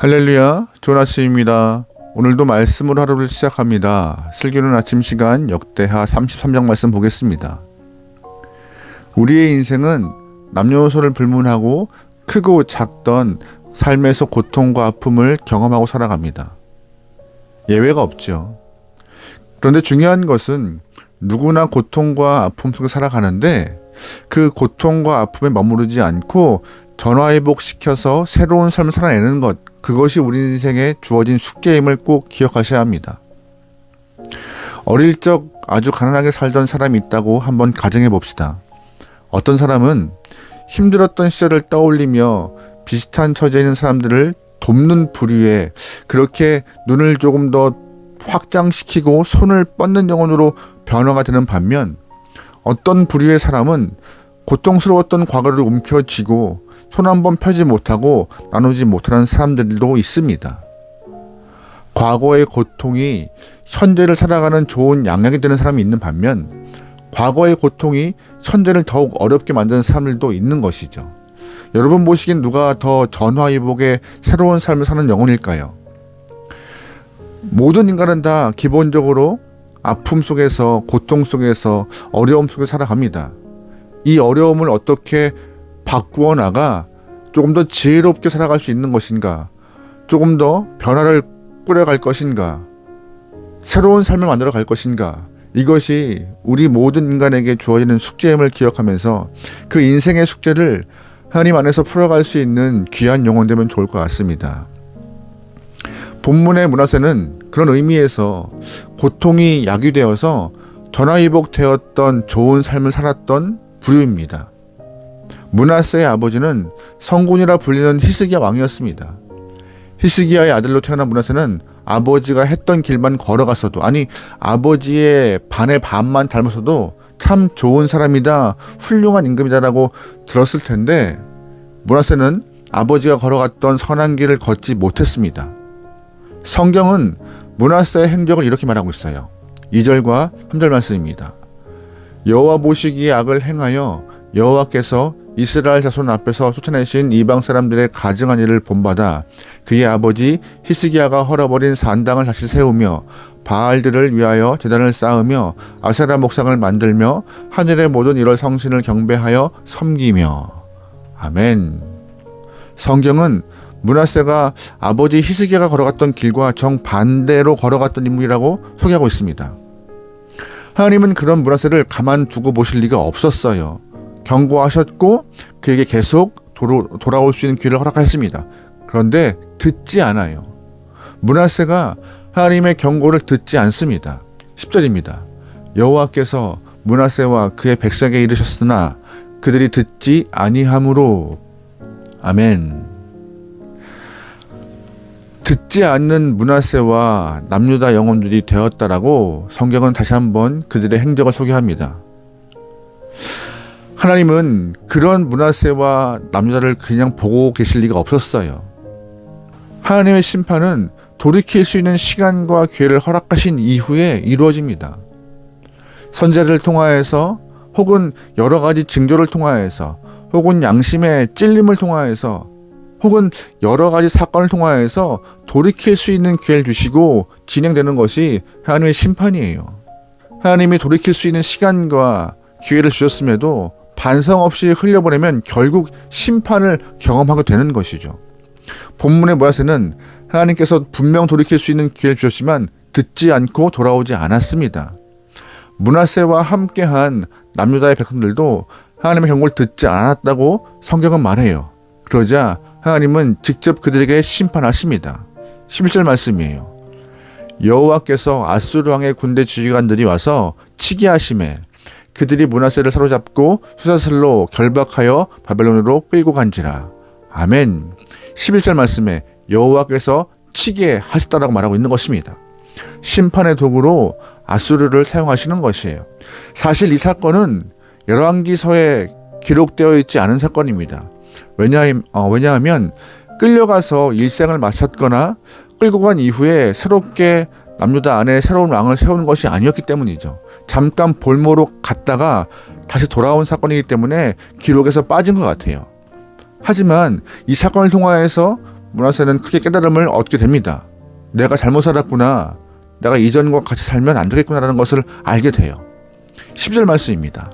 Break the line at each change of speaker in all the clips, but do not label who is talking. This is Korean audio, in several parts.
할렐루야, 좋은 아침입니다. 오늘도 말씀으로 하루를 시작합니다. 슬기로운 아침 시간 역대하 33장 말씀 보겠습니다. 우리의 인생은 남녀노소를 불문하고 크고 작던 삶에서 고통과 아픔을 경험하고 살아갑니다. 예외가 없죠. 그런데 중요한 것은 누구나 고통과 아픔 속에 살아가는데 그 고통과 아픔에 머무르지 않고 전화위복시켜서 새로운 삶을 살아내는 것, 그것이 우리 인생에 주어진 숙제임을 꼭 기억하셔야 합니다. 어릴 적 아주 가난하게 살던 사람이 있다고 한번 가정해 봅시다. 어떤 사람은 힘들었던 시절을 떠올리며 비슷한 처지에 있는 사람들을 돕는 부류에 그렇게 눈을 조금 더 확장시키고 손을 뻗는 영혼으로 변화가 되는 반면, 어떤 부류의 사람은 고통스러웠던 과거를 움켜쥐고 손 한 번 펴지 못하고 나누지 못하는 사람들도 있습니다. 과거의 고통이 현재를 살아가는 좋은 양약이 되는 사람이 있는 반면, 과거의 고통이 현재를 더욱 어렵게 만드는 사람들도 있는 것이죠. 여러분 보시기엔 누가 더 전화위복의 새로운 삶을 사는 영혼일까요? 모든 인간은 다 기본적으로 아픔 속에서, 고통 속에서, 어려움 속에 살아갑니다. 이 어려움을 어떻게 바꾸어 나가 조금 더 지혜롭게 살아갈 수 있는 것인가, 조금 더 변화를 꾸려갈 것인가, 새로운 삶을 만들어 갈 것인가, 이것이 우리 모든 인간에게 주어지는 숙제임을 기억하면서 그 인생의 숙제를 하나님 안에서 풀어갈 수 있는 귀한 영혼 되면 좋을 것 같습니다. 본문의 므낫세는 그런 의미에서 고통이 약이 되어서 전화위복되었던 좋은 삶을 살았던 부류입니다. 므낫세의 아버지는 성군이라 불리는 히스기야 왕이었습니다. 히스기야의 아들로 태어난 므낫세는 아버지가 했던 길만 걸어갔어도, 아니 아버지의 반의 반만 닮았어도 참 좋은 사람이다, 훌륭한 임금이다라고 들었을 텐데, 므낫세는 아버지가 걸어갔던 선한 길을 걷지 못했습니다. 성경은 므낫세의 행적을 이렇게 말하고 있어요. 2절과 3절 말씀입니다. 여호와 보시기에 악을 행하여 여호와께서 이스라엘 자손 앞에서 쫓아내신 이방 사람들의 가증한 일을 본받아 그의 아버지 히스기야가 헐어버린 산당을 다시 세우며 바알들을 위하여 제단을 쌓으며 아세라 목상을 만들며 하늘의 모든 이런 성신을 경배하여 섬기며. 아멘. 성경은 므낫세가 아버지 히스기야가 걸어갔던 길과 정반대로 걸어갔던 인물이라고 소개하고 있습니다. 하나님은 그런 므낫세를 가만두고 보실 리가 없었어요. 경고하셨고 그에게 계속 돌아올 수 있는 기회를 허락하셨습니다. 그런데 듣지 않아요. 므낫세가 하나님의 경고를 듣지 않습니다. 10절입니다. 여호와께서 므낫세와 그의 백성에게 이르셨으나 그들이 듣지 아니하므로. 아멘. 듣지 않는 므낫세와 남유다 영혼들이 되었다라고 성경은 다시 한번 그들의 행적을 소개합니다. 하나님은 그런 므낫세와 남유다를 그냥 보고 계실 리가 없었어요. 하나님의 심판은 돌이킬 수 있는 시간과 기회를 허락하신 이후에 이루어집니다. 선지자를 통하여서, 혹은 여러 가지 징조를 통하여서, 혹은 양심의 찔림을 통하여서, 혹은 여러 가지 사건을 통하여서 돌이킬 수 있는 기회를 주시고 진행되는 것이 하나님의 심판이에요. 하나님이 돌이킬 수 있는 시간과 기회를 주셨음에도 반성 없이 흘려보내면 결국 심판을 경험하게 되는 것이죠. 본문의 므낫세는 하나님께서 분명 돌이킬 수 있는 기회를 주셨지만 듣지 않고 돌아오지 않았습니다. 므낫세와 함께한 남유다의 백성들도 하나님의 경고를 듣지 않았다고 성경은 말해요. 그러자 하나님은 직접 그들에게 심판하십니다. 11절 말씀이에요. 여호와께서 아수르 왕의 군대 지휘관들이 와서 치게 하심에 그들이 므낫세를 사로잡고 수사슬로 결박하여 바벨론으로 끌고 간지라. 아멘. 11절 말씀에 여호와께서 치게 하셨다라고 말하고 있는 것입니다. 심판의 도구로 아수르를 사용하시는 것이에요. 사실 이 사건은 열왕기서에 기록되어 있지 않은 사건입니다. 왜냐하면 끌려가서 일생을 마쳤거나 끌고 간 이후에 새롭게 남유다 안에 새로운 왕을 세우는 것이 아니었기 때문이죠. 잠깐 볼모로 갔다가 다시 돌아온 사건이기 때문에 기록에서 빠진 것 같아요. 하지만 이 사건을 통하여서 므낫세는 크게 깨달음을 얻게 됩니다. 내가 잘못 살았구나. 내가 이전과 같이 살면 안 되겠구나라는 것을 알게 돼요. 10절 말씀입니다.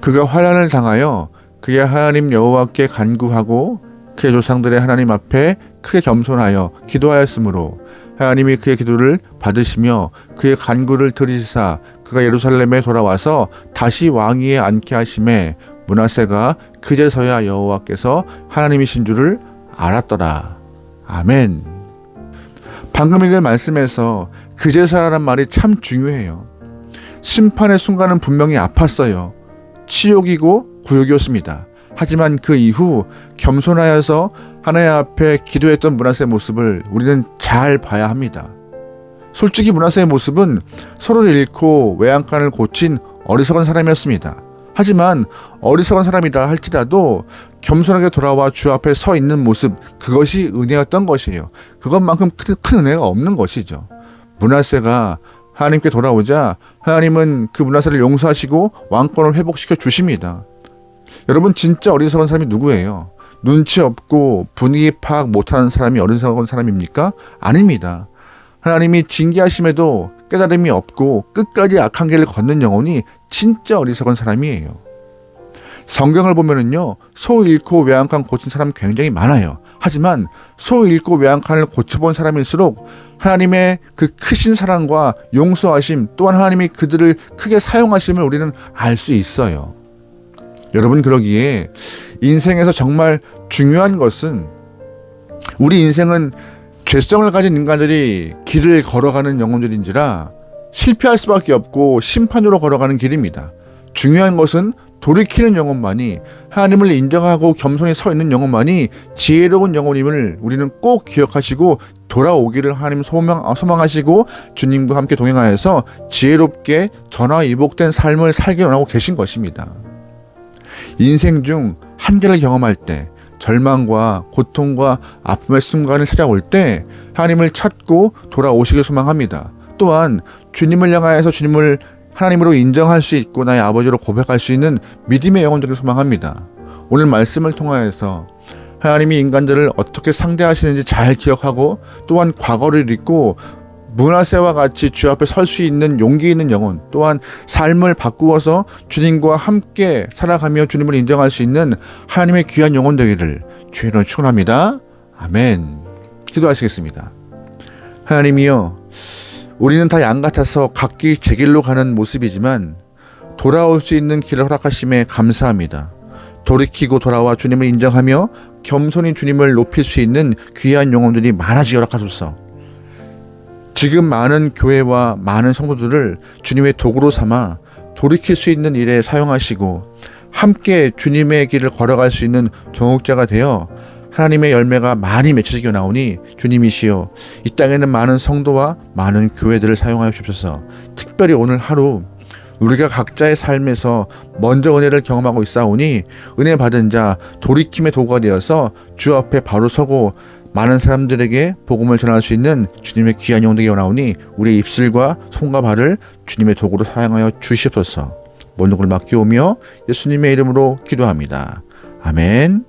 그가 환난을 당하여 그의 하나님 여호와께 간구하고 그의 조상들의 하나님 앞에 크게 겸손하여 기도하였으므로 하나님이 그의 기도를 받으시며 그의 간구를 들으시사 그가 예루살렘에 돌아와서 다시 왕위에 앉게 하심에 므낫세가 그제서야 여호와께서 하나님이신 줄을 알았더라. 아멘. 방금 읽은 말씀에서 그제서야라는 말이 참 중요해요. 심판의 순간은 분명히 아팠어요. 치욕이고 구욕이었습니다. 하지만 그 이후 겸손하여서 하나님 앞에 기도했던 므낫세의 모습을 우리는 잘 봐야 합니다. 솔직히 므낫세의 모습은 서로를 잃고 외양간을 고친 어리석은 사람이었습니다. 하지만 어리석은 사람이라 할지라도 겸손하게 돌아와 주 앞에 서 있는 모습, 그것이 은혜였던 것이에요. 그것만큼 큰 은혜가 없는 것이죠. 므낫세가 하나님께 돌아오자 하나님은 그 므낫세를 용서하시고 왕권을 회복시켜 주십니다. 여러분, 진짜 어리석은 사람이 누구예요? 눈치 없고 분위기 파악 못하는 사람이 어리석은 사람입니까? 아닙니다. 하나님이 징계하심에도 깨달음이 없고 끝까지 악한 길을 걷는 영혼이 진짜 어리석은 사람이에요. 성경을 보면은요, 소 잃고 외양간 고친 사람 굉장히 많아요. 하지만 소 잃고 외양간을 고쳐본 사람일수록 하나님의 그 크신 사랑과 용서하심, 또한 하나님이 그들을 크게 사용하심을 우리는 알 수 있어요. 여러분, 그러기에 인생에서 정말 중요한 것은, 우리 인생은 죄성을 가진 인간들이 길을 걸어가는 영혼들인지라 실패할 수밖에 없고 심판으로 걸어가는 길입니다. 중요한 것은 돌이키는 영혼만이, 하나님을 인정하고 겸손히 서 있는 영혼만이 지혜로운 영혼임을 우리는 꼭 기억하시고 돌아오기를 하나님 소망하시고 주님과 함께 동행하여서 지혜롭게 전화위복된 삶을 살게 원하고 계신 것입니다. 인생 중 한계를 경험할 때, 절망과 고통과 아픔의 순간을 찾아올 때 하나님을 찾고 돌아오시길 소망합니다. 또한 주님을 향하여서 주님을 하나님으로 인정할 수 있고 나의 아버지로 고백할 수 있는 믿음의 영혼들을 소망합니다. 오늘 말씀을 통하여서 하나님이 인간들을 어떻게 상대하시는지 잘 기억하고, 또한 과거를 잊고 므낫세와 같이 주 앞에 설 수 있는 용기 있는 영혼, 또한 삶을 바꾸어서 주님과 함께 살아가며 주님을 인정할 수 있는 하나님의 귀한 영혼 되기를 주의로 축원합니다. 아멘. 기도하시겠습니다. 하나님이여, 우리는 다 양 같아서 각기 제 길로 가는 모습이지만 돌아올 수 있는 길을 허락하심에 감사합니다. 돌이키고 돌아와 주님을 인정하며 겸손히 주님을 높일 수 있는 귀한 영혼들이 많아지게 허락하소서. 지금 많은 교회와 많은 성도들을 주님의 도구로 삼아 돌이킬 수 있는 일에 사용하시고 함께 주님의 길을 걸어갈 수 있는 동역자가 되어 하나님의 열매가 많이 맺혀지게 나오니 주님이시여, 이 땅에는 많은 성도와 많은 교회들을 사용하여 주옵소서. 특별히 오늘 하루 우리가 각자의 삶에서 먼저 은혜를 경험하고 있사오니 은혜 받은 자 돌이킴의 도구가 되어서 주 앞에 바로 서고 많은 사람들에게 복음을 전할 수 있는 주님의 귀한 영혼되게 원하오니 우리의 입술과 손과 발을 주님의 도구로 사용하여 주시옵소서. 모든 걸 맡기오며 예수님의 이름으로 기도합니다. 아멘.